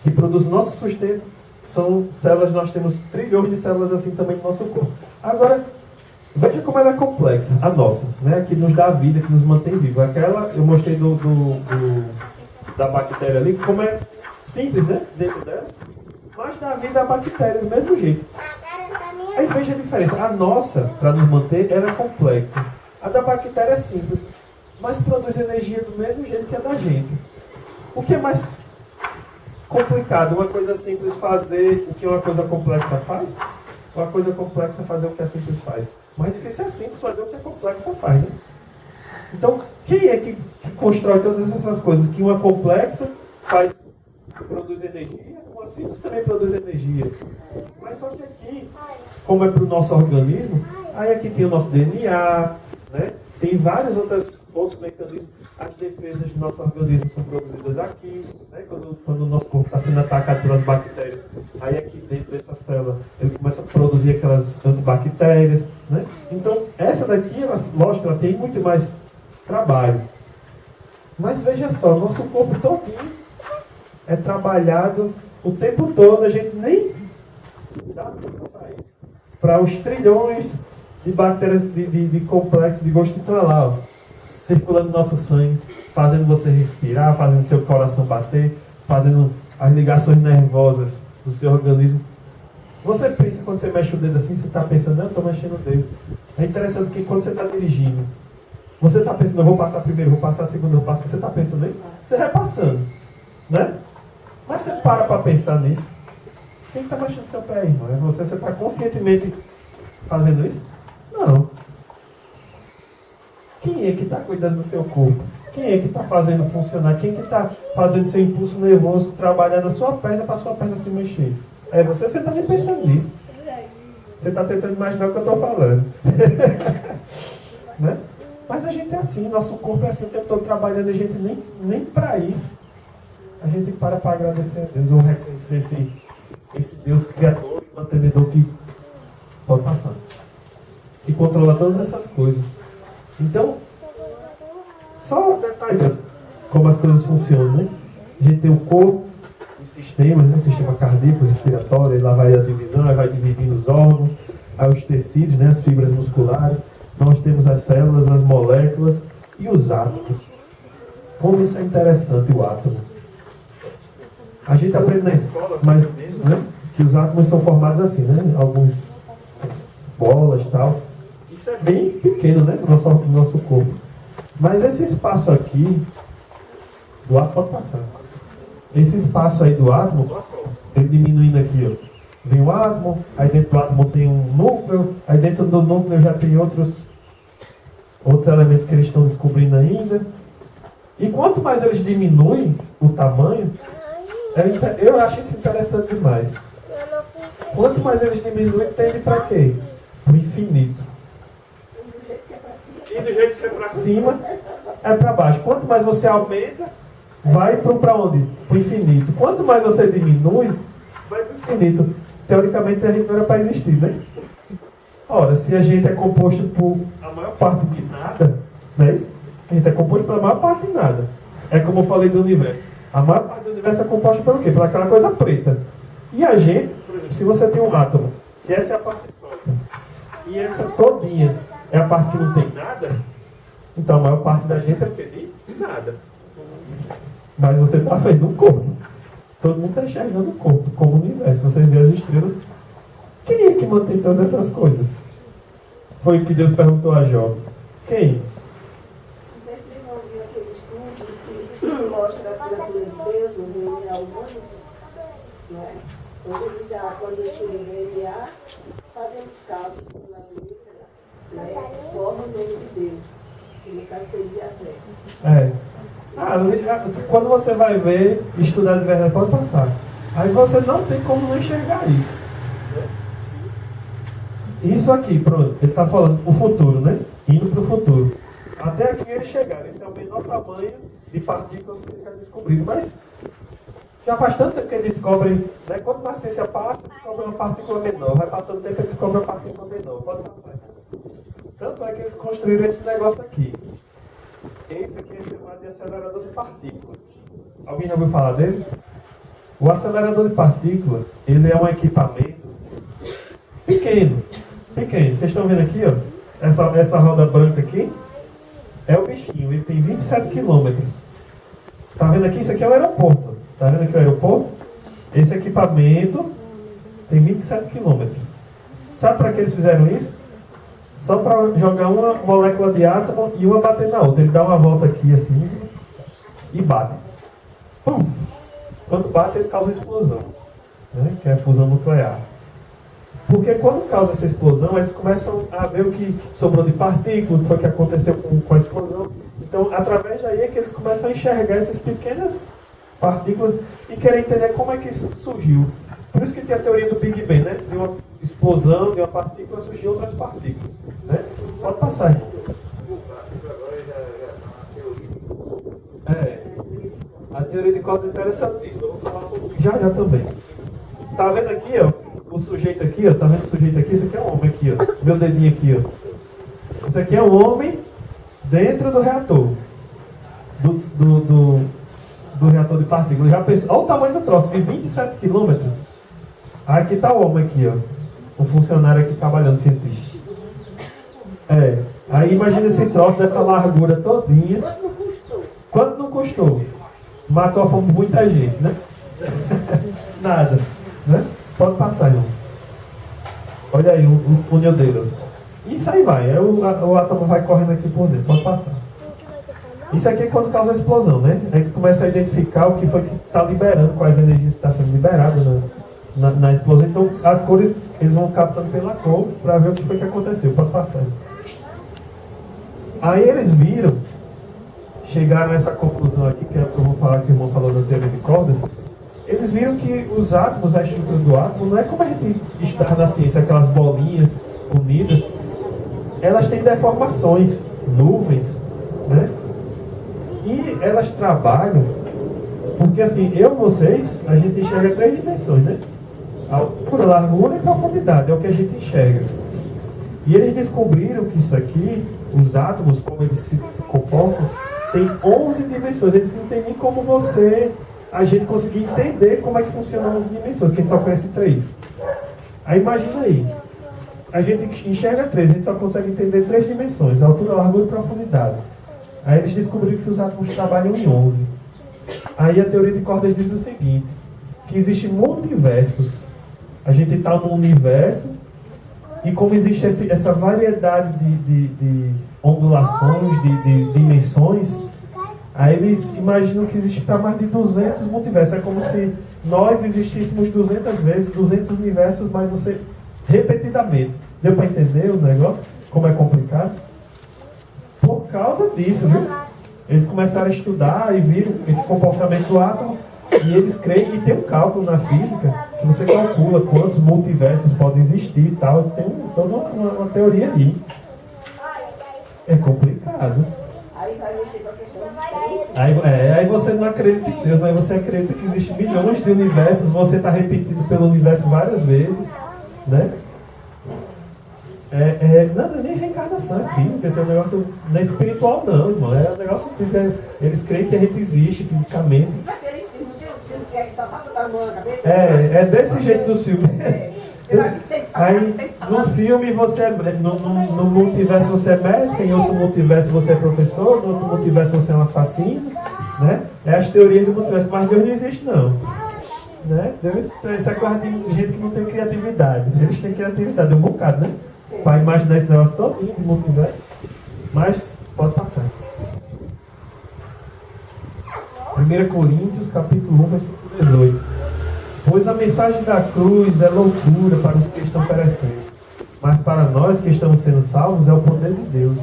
que produz o nosso sustento. São células, nós temos trilhões de células assim também no nosso corpo. Agora, veja como ela é complexa, a nossa, né? Que nos dá vida, que nos mantém vivo. Aquela, eu mostrei da bactéria ali, como é simples, né? Dentro dela, mas dá vida à bactéria do mesmo jeito. Aí veja a diferença. A nossa, para nos manter, ela é complexa. A da bactéria é simples, mas produz energia do mesmo jeito que a da gente. O que é mais complicado? Uma coisa simples fazer o que uma coisa complexa faz? Ou uma coisa complexa fazer o que a simples faz? Mais difícil é simples fazer o que a complexa faz, né? Então, quem é que constrói todas essas coisas? Que uma complexa produz energia, uma simples também produz energia. Mas só que aqui, como é para o nosso organismo, aí aqui tem o nosso DNA, né? Tem vários outros mecanismos. As defesas do nosso organismo são produzidas aqui, né? Quando o nosso corpo está sendo atacado pelas bactérias, aí aqui dentro dessa célula ele começa a produzir aquelas antibactérias, né? Então, essa daqui, lógico, ela tem muito mais trabalho. Mas veja só, nosso corpo todinho é trabalhado o tempo todo, a gente nem dá para isso. Para os trilhões de bactérias de complexos de Golgi que estão lá, ó, circulando no nosso sangue, fazendo você respirar, fazendo seu coração bater, fazendo as ligações nervosas do seu organismo. Você pensa, quando você mexe o dedo assim, você está pensando, não, eu estou mexendo o dedo. É interessante que quando você está dirigindo, você está pensando, eu vou passar primeiro, vou passar segundo, eu vou passar. Você está pensando nisso? Você vai passando, né? Mas você para pensar nisso. Quem está mexendo seu pé aí, irmão? É você? Você está conscientemente fazendo isso? Não. Quem é que está cuidando do seu corpo? Quem é que está fazendo funcionar? Quem que está fazendo seu impulso nervoso trabalhar na sua perna para a sua perna se mexer? É você? Você está nem pensando nisso. Você está tentando imaginar o que eu estou falando. Né? Mas a gente é assim, nosso corpo é assim o tempo todo trabalhando, a gente nem para isso a gente para agradecer a Deus, ou reconhecer esse Deus criador e mantenedor que pode passar, que controla todas essas coisas. Então, só detalhando como as coisas funcionam, né? A gente tem o corpo, os sistemas, né? Sistema cardíaco, respiratório, lá vai a divisão, aí vai dividindo os órgãos, aí os tecidos, né? As fibras musculares. Nós temos as células, as moléculas e os átomos. Como isso é interessante, o átomo. A gente aprende na escola, mais ou menos, né? Que os átomos são formados assim, né? Algumas bolas e tal. Isso é bem pequeno, né? No nosso corpo. Mas esse espaço aqui do átomo pode passar. Esse espaço aí do átomo, ele diminuindo aqui, ó. Vem o átomo, aí dentro do átomo tem um núcleo, aí dentro do núcleo já tem outros elementos que eles estão descobrindo ainda. E quanto mais eles diminuem o tamanho, eu acho isso interessante demais. Quanto mais eles diminuem, tende para quê? Para o infinito. E do jeito que é para cima, é para baixo. Quanto mais você aumenta, vai para onde? Para o infinito. Quanto mais você diminui, vai para o infinito. Teoricamente a gente não era para existir, né? Ora, se a gente é composto por a maior parte de nada, não é isso? A gente é composto pela maior parte de nada. É como eu falei do universo. A maior parte do universo é composta pelo quê? Pela aquela coisa preta. E a gente, por exemplo, se você tem um átomo, se essa é a parte sólida, e essa todinha é a parte que não tem nada, então a maior parte da gente é de nada. Mas você está vendo um corpo. Todo mundo está enxergando o corpo, como o universo. Você vê as estrelas. Quem é que mantém todas essas coisas? Foi o que Deus perguntou a Jó. Quem? Não sei se vocês vão ver aquele estudo que mostra a assinatura de Deus no DNA humano. Né? Quando eles têm DNA, fazem os cálculos na letra, né? Formam o nome de Deus, que no caso seria a fé. Quando você vai ver, estudar de verdade, pode passar. Aí você não tem como não enxergar isso. Isso aqui, pronto, ele está falando o futuro, né? Indo para o futuro. Até aqui eles chegaram. Esse é o menor tamanho de partículas que eles já descobriram. Mas já faz tanto tempo que eles descobrem, né? Quando a ciência passa, descobre uma partícula menor. Vai passando o tempo, eles descobrem uma partícula menor. Pode passar. Tanto é que eles construíram esse negócio aqui. Esse aqui é chamado de acelerador de partículas. Alguém já ouviu falar dele? O acelerador de partícula, ele é um equipamento pequeno. Vocês estão vendo aqui, ó? Essa roda branca aqui é o bichinho. Ele tem 27 quilômetros. Tá vendo aqui? Isso aqui é o aeroporto. Tá vendo aqui o aeroporto? Esse equipamento tem 27 quilômetros. Sabe para que eles fizeram isso? Só para jogar uma molécula de átomo e uma bater na outra. Ele dá uma volta aqui assim e bate. Pum! Quando bate, ele causa explosão, né? Que é a fusão nuclear. Porque quando causa essa explosão, eles começam a ver o que sobrou de partícula, o que foi que aconteceu com a explosão. Então, através daí é que eles começam a enxergar essas pequenas partículas e querem entender como é que isso surgiu. Por isso que tem a teoria do Big Bang, né? De uma explosão, de uma partícula, surgir outras partículas. Né? Pode passar aqui. A teoria de causa é interessantíssima. Eu vou falar um pouco já também. Tá vendo aqui, ó? O sujeito aqui, ó. Tá vendo o sujeito aqui? Isso aqui é um homem aqui, ó. Meu dedinho aqui, ó. Isso aqui é um homem dentro do reator. Do reator de partículas. Já pensou? Olha o tamanho do troço. Tem 27 quilômetros. Aqui está o homem aqui, ó. Um funcionário aqui trabalhando, cientista. Aí imagina esse troço dessa largura todinha. Quanto não custou? Quanto não custou? matou a fome de muita gente, né? Nada, né? Pode passar, irmão. Olha aí o Deus. Isso aí vai, aí o átomo vai correndo aqui por dentro, pode passar. Isso aqui é quando causa a explosão, né? Aí você começa a identificar o que foi que está liberando, quais energias estão sendo liberadas na explosão. Então as cores, eles vão captando pela cor para ver o que foi que aconteceu, pode passar. Aí eles viram, chegaram a essa conclusão aqui, que é o que eu vou falar, que o irmão falou da teoria de cordas. Eles viram que os átomos, a estrutura do átomo, não é como a gente estuda na ciência, aquelas bolinhas unidas. Elas têm deformações, nuvens, né? E elas trabalham, porque assim, vocês, a gente enxerga 3 dimensões, né? Altura, largura e profundidade, é o que a gente enxerga. E eles descobriram que isso aqui, os átomos, como eles se comportam, tem 11 dimensões. Eles não tem nem como a gente conseguir entender como é que funcionam as dimensões, que a gente só conhece 3. Aí imagina aí, a gente enxerga 3, a gente só consegue entender 3 dimensões, altura, largura e profundidade. Aí eles descobriram que os átomos trabalham em 11. Aí a teoria de cordas diz o seguinte, que existem multiversos. A gente está num universo, e como existe essa variedade de ondulações, de dimensões, aí eles imaginam que existe para mais de 200 multiversos. É como se nós existíssemos 200 vezes, 200 universos, mas você repetidamente. Deu para entender o negócio? Como é complicado? Por causa disso, viu? Eles começaram a estudar e viram esse comportamento do átomo, e eles creem, e tem um cálculo na física, que você calcula quantos multiversos podem existir e tal, tem toda uma teoria aí. É complicado. Aí vai mexer com a questão do aí você não acredita em Deus, mas você acredita que existem milhões de universos, você está repetido pelo universo várias vezes, né? Não é nem reencarnação, é física, esse é um negócio, não é espiritual não, irmão, é um negócio físico, eles creem que a gente existe fisicamente. É desse jeito do filme. Aí no filme você no multiverso você é médico, em outro multiverso você é professor, no outro multiverso você é um assassino, né? É as teorias do multiverso, mas Deus não existe não, né? Deus, essa coisa de gente que não tem criatividade. Eles têm criatividade, um bocado, né? Para imaginar esse negócio todinho de multiverso. Mas pode passar. 1 Coríntios capítulo 1, versículo 18. Pois a mensagem da cruz é loucura para os que estão perecendo, mas para nós que estamos sendo salvos é o poder de Deus.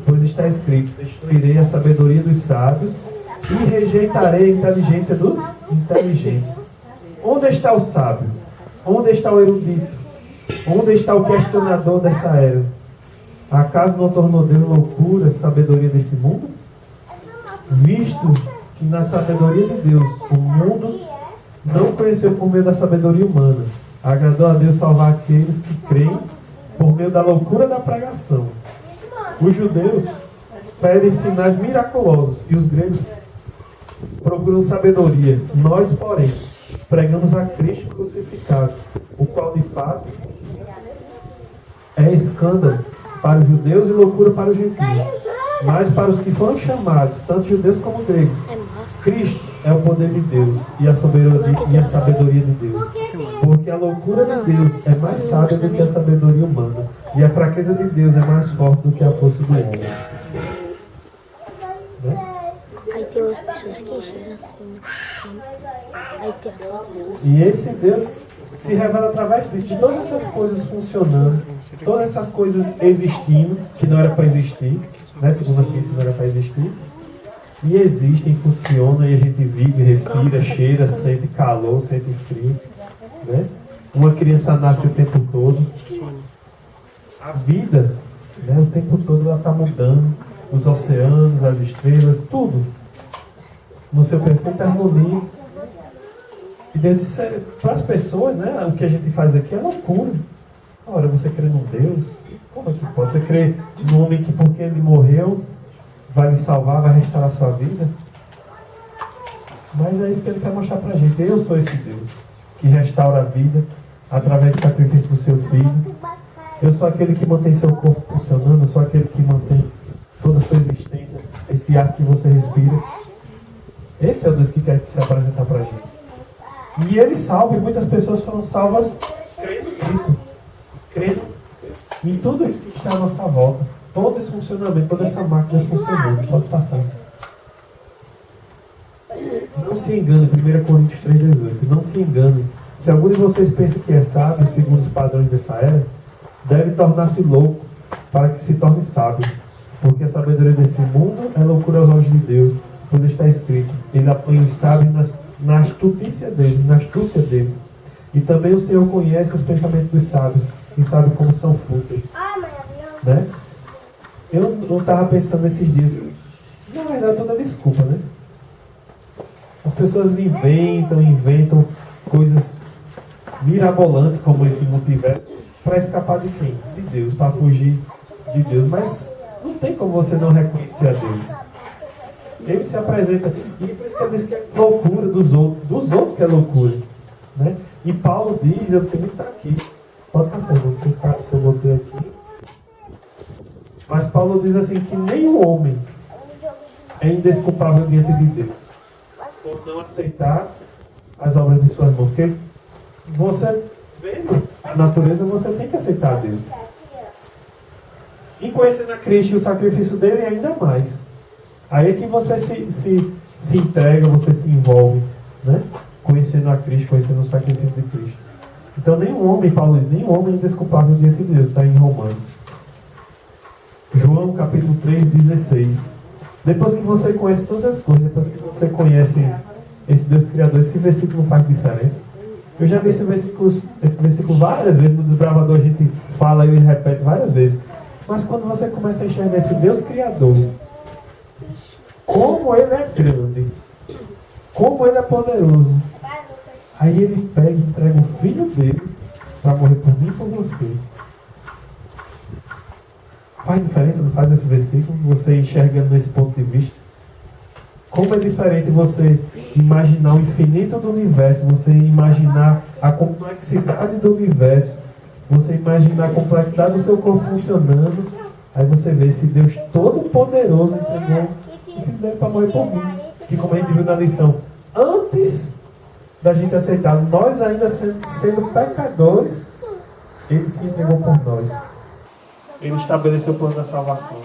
Pois está escrito, destruirei a sabedoria dos sábios e rejeitarei a inteligência dos inteligentes. Onde está o sábio? Onde está o erudito? Onde está o questionador dessa era? Acaso não tornou Deus loucura a sabedoria desse mundo? Visto que na sabedoria de Deus o mundo não conheceu por meio da sabedoria humana, agradou a Deus salvar aqueles que creem por meio da loucura da pregação. Os judeus pedem sinais miraculosos e os gregos procuram sabedoria. Nós, porém, pregamos a Cristo crucificado, o qual de fato é escândalo para os judeus e loucura para os gentios. Mas para os que foram chamados, tanto judeus como gregos, Cristo é o poder de Deus e a sabedoria de Deus. Porque a loucura de Deus é mais sábia do que a sabedoria humana, e a fraqueza de Deus é mais forte do que a força do homem. Né? Aí tem umas pessoas que chegam assim. Aí tem a foto assim. E esse Deus se revela através disso, de todas essas coisas funcionando, todas essas coisas existindo, que não era para existir, né? Segundo a ciência não era para existir, e existem, funcionam, e a gente vive, respira, cheira, sente calor, sente frio, né? Uma criança nasce o tempo todo, a vida, né, o tempo todo ela está mudando, os oceanos, as estrelas, tudo no seu perfeito harmonia. E para as pessoas, né, o que a gente faz aqui é loucura. Ora, você crê num Deus? Como é que pode? Você crê num homem que porque ele morreu vai lhe salvar, vai restaurar a sua vida? Mas é isso que ele quer mostrar para a gente. Eu sou esse Deus que restaura a vida através do sacrifício do seu filho. Eu sou aquele que mantém seu corpo funcionando. Eu sou aquele que mantém toda a sua existência, esse ar que você respira. Esse é o Deus que quer se apresentar para a gente. E Ele salva, e muitas pessoas foram salvas crendo nisso. Crendo em tudo isso que está à nossa volta. Todo esse funcionamento, toda essa máquina funcionando. Pode passar. Não se engane, 1 Coríntios 3,18. Não se engane. Se algum de vocês pensa que é sábio, segundo os padrões dessa era, deve tornar-se louco, para que se torne sábio. Porque a sabedoria desse mundo é loucura aos olhos de Deus, pois está escrito: Ele apanha os sábios na astúcia deles. E também o Senhor conhece os pensamentos dos sábios e sabe como são fúteis. Né? Eu estava pensando esses dias, na verdade tudo é desculpa, né? As pessoas inventam coisas mirabolantes como esse multiverso para escapar de quem? De Deus, para fugir de Deus. Mas não tem como você não reconhecer a Deus. Ele se apresenta, e por isso que ele diz que é loucura dos outros que é loucura, né? E Paulo diz, eu não sei nem se está aqui, pode passar, não sei se eu botei aqui, mas Paulo diz assim, que nem o homem é indesculpável diante de Deus, por não aceitar as obras de suas mãos, porque você, vendo a natureza, você tem que aceitar a Deus. E conhecendo a Cristo e o sacrifício dele, ainda mais. Aí é que você se entrega, você se envolve, né? Conhecendo a Cristo, conhecendo o sacrifício de Cristo. Então nenhum homem, Paulo diz, nenhum homem é indesculpável diante de Deus, está em Romanos. João capítulo 3,16. Depois que você conhece todas as coisas, depois que você conhece esse Deus Criador, esse versículo não faz diferença. Eu já li esse versículo várias vezes, no Desbravador a gente fala e repete várias vezes. Mas quando você começa a enxergar esse Deus Criador, como Ele é grande, como Ele é poderoso, aí Ele pega e entrega o Filho dele para morrer por mim e por você. Faz diferença, não faz esse versículo? Você enxergando nesse ponto de vista? Como é diferente você imaginar o infinito do universo, você imaginar a complexidade do universo, você imaginar a complexidade do seu corpo funcionando, aí você vê esse Deus todo-poderoso entregou o Filho dele para morrer por mim. Que como a gente viu na lição, antes da gente aceitar, nós ainda sendo pecadores, Ele se entregou por nós. Ele estabeleceu o plano da salvação.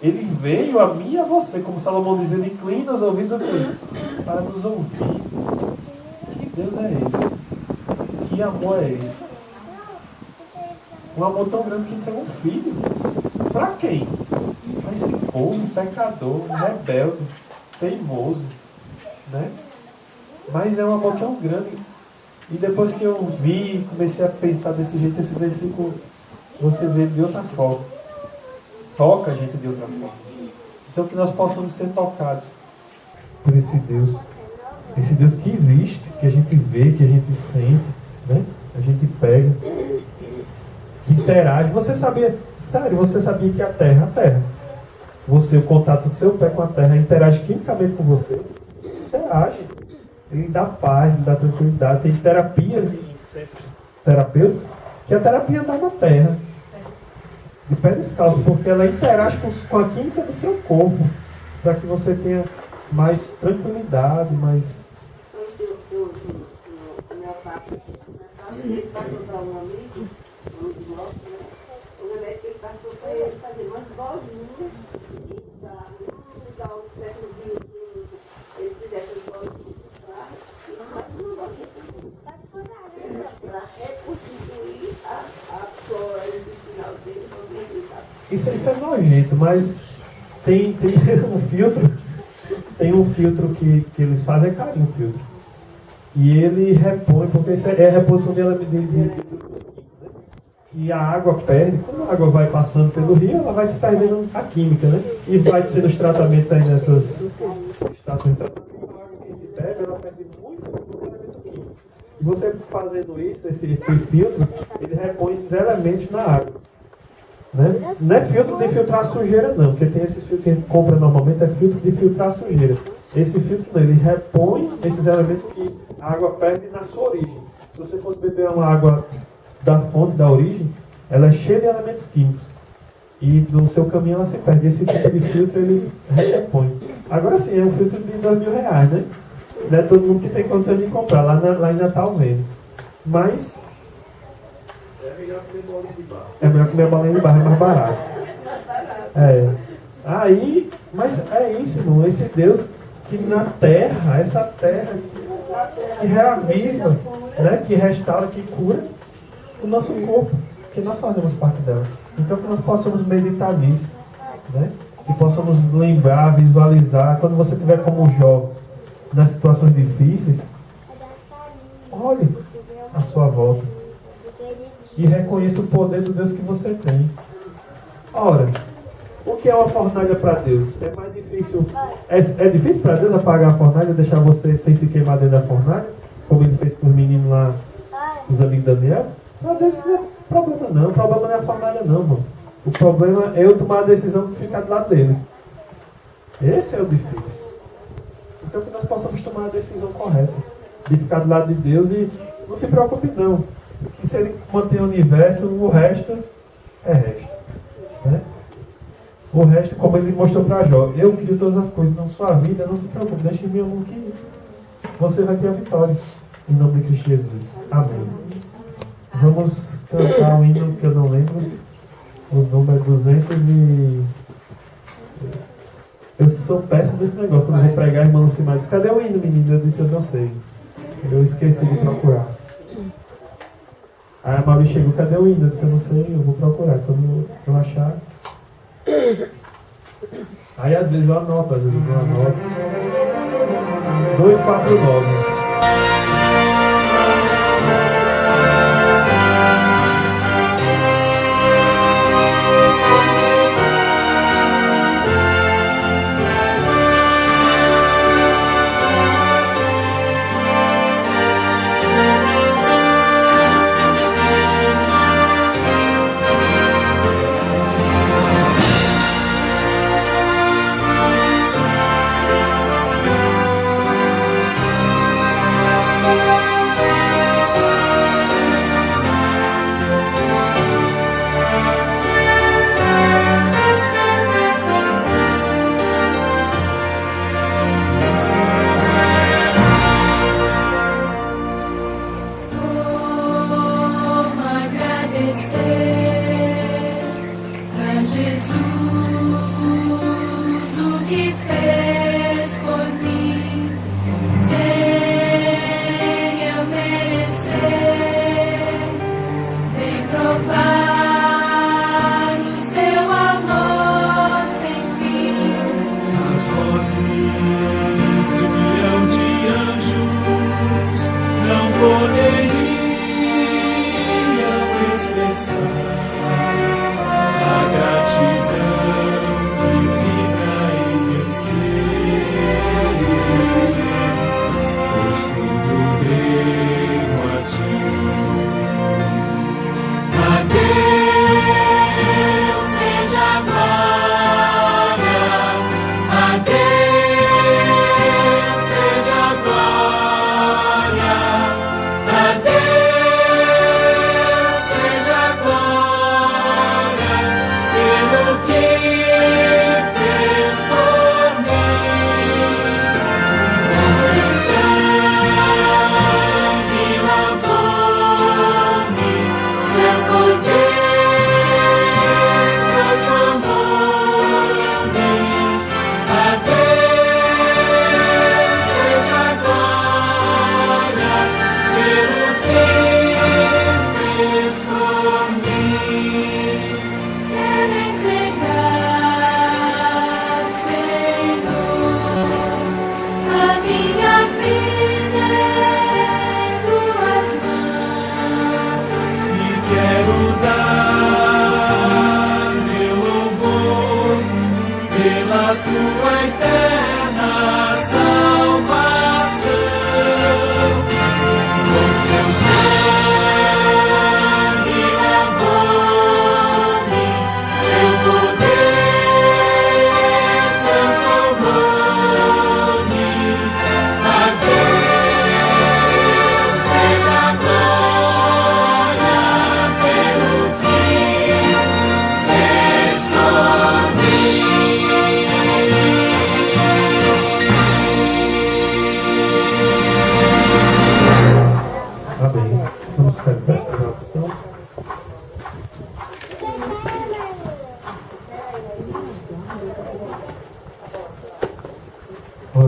Ele veio a mim e a você, como Salomão diz, ele inclina os ouvidos para nos ouvir. Que Deus é esse? Que amor é esse? Um amor tão grande que entregou um filho. Para quem? Para esse povo pecador, rebelde, teimoso, né? Mas é um amor tão grande. E depois que eu vi, comecei a pensar desse jeito, esse versículo, você vê de outra forma. Toca a gente de outra forma. Então que nós possamos ser tocados por esse Deus. Esse Deus que existe, que a gente vê, que a gente sente, né? A gente pega, que interage. Você sabia, sério, você sabia que a terra, você, o contato do seu pé com a terra, interage quimicamente com você? Interage. Ele dá paz, ele dá tranquilidade. Tem terapias em centros terapêuticos que a terapia dá na terra, de pé descalço, porque ela interage com a química do seu corpo, para que você tenha mais tranquilidade, mais... Meu pai, ele passou para um amigo, o remédio que ele passou para ele fazer umas bolinhas e para o século XX, ele fizesse as bolinhas e mais uma bolinha para reconstituir a flora intestinal dele. Isso é nojento, mas tem um filtro que eles fazem, é carinho o filtro. E ele repõe, porque isso é a reposição de elementos, que a água perde, quando a água vai passando pelo rio, ela vai se perdendo a química, né? E vai tendo os tratamentos aí nessas estações de tratamento, a água que a gente bebe, ela perde muito elemento químico. E você fazendo isso, esse filtro, ele repõe esses elementos na água. Né? Não é filtro de filtrar sujeira não, porque tem esses filtros que a gente compra normalmente, é filtro de filtrar sujeira. Esse filtro não, ele repõe esses elementos que a água perde na sua origem. Se você fosse beber uma água da fonte, da origem, ela é cheia de elementos químicos. E no seu caminho ela se perde. Esse tipo de filtro ele repõe. Agora sim, é um filtro de R$ 2.000, né? Não é todo mundo que tem condição de comprar, lá em Natal vende. Mas é melhor comer bolinha de barro. É melhor comer bolinha de barro, é mais barato. É. Aí, mas é isso, irmão. Esse Deus que na terra, essa terra que reaviva, né? Que restaura, que cura o nosso corpo, que nós fazemos parte dela. Então que nós possamos meditar nisso, né? Que possamos lembrar, visualizar, quando você estiver como Jó, nas situações difíceis, olhe à sua volta e reconheça o poder do Deus que você tem. Ora, o que é uma fornalha para Deus? É mais difícil. É difícil para Deus apagar a fornalha, deixar você sem se queimar dentro da fornalha, como ele fez com os meninos lá, os amigos de Daniel? Para Deus não é problema não. O problema não é a fornalha não, mano. O problema é eu tomar a decisão de ficar do lado dele. Esse é o difícil. Então que nós possamos tomar a decisão correta de ficar do lado de Deus e não se preocupe não. Que se ele mantém o universo, o resto é resto. Né? O resto, como ele mostrou para Jó, eu crio todas as coisas na sua vida, não se preocupe, deixe em minha mão que você vai ter a vitória. Em nome de Cristo Jesus. Amém. Vamos cantar um hino que eu não lembro. O número é 200 e... Eu sou péssimo desse negócio. Quando eu vou pregar, a irmã Lucimar disse, cadê o hino, menino? Eu disse, eu não sei. Eu esqueci de procurar. Aí a Mauri chegou, cadê o hino? Eu disse, eu não sei, eu vou procurar. Quando eu achar... Aí às vezes eu anoto, às vezes eu não anoto. 249.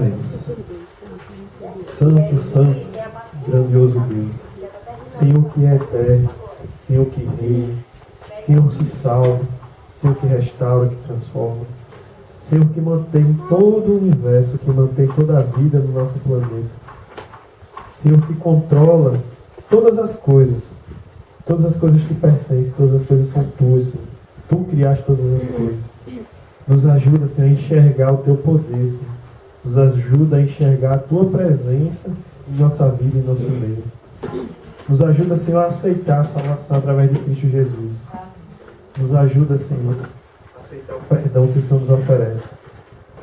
Oremos. Santo, santo, grandioso Deus, Senhor que é eterno, Senhor que reina, Senhor que salva, Senhor que restaura, que transforma, Senhor que mantém todo o universo, que mantém toda a vida no nosso planeta, Senhor que controla todas as coisas que pertencem, todas as coisas são tuas, Senhor. Tu criaste todas as coisas. Nos ajuda, Senhor, a enxergar o Teu poder, Senhor. Nos ajuda a enxergar a Tua presença em nossa vida e em nosso meio. Nos ajuda, Senhor, a aceitar a salvação através de Cristo Jesus. Nos ajuda, Senhor, a aceitar o perdão que o Senhor nos oferece.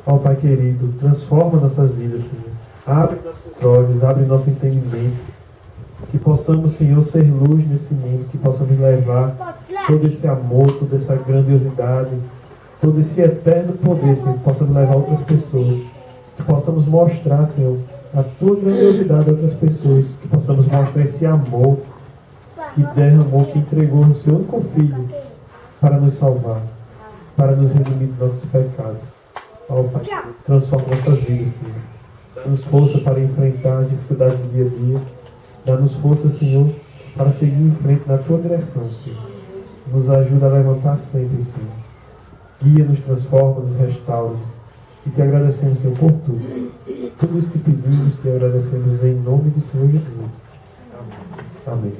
Ó Pai querido, transforma nossas vidas, Senhor. Abre nossos olhos, abre nosso entendimento. Que possamos, Senhor, ser luz nesse mundo. Que possamos levar todo esse amor, toda essa grandiosidade, todo esse eterno poder, Senhor. Que possamos levar outras pessoas. Que possamos mostrar, Senhor, a Tua grandiosidade a outras pessoas. Que possamos mostrar esse amor que derramou, que entregou o Seu único Filho para nos salvar, para nos redimir dos nossos pecados. Ó Pai, transforma nossas vidas, Senhor. Dá-nos força para enfrentar a dificuldade do dia a dia. Dá-nos força, Senhor, para seguir em frente na Tua direção, Senhor. Nos ajuda a levantar sempre, Senhor. Guia-nos, transforma, nos restaura. E Te agradecemos, Senhor, por tudo. Tudo isso Te pedimos, Te agradecemos em nome do Senhor Jesus. Amém.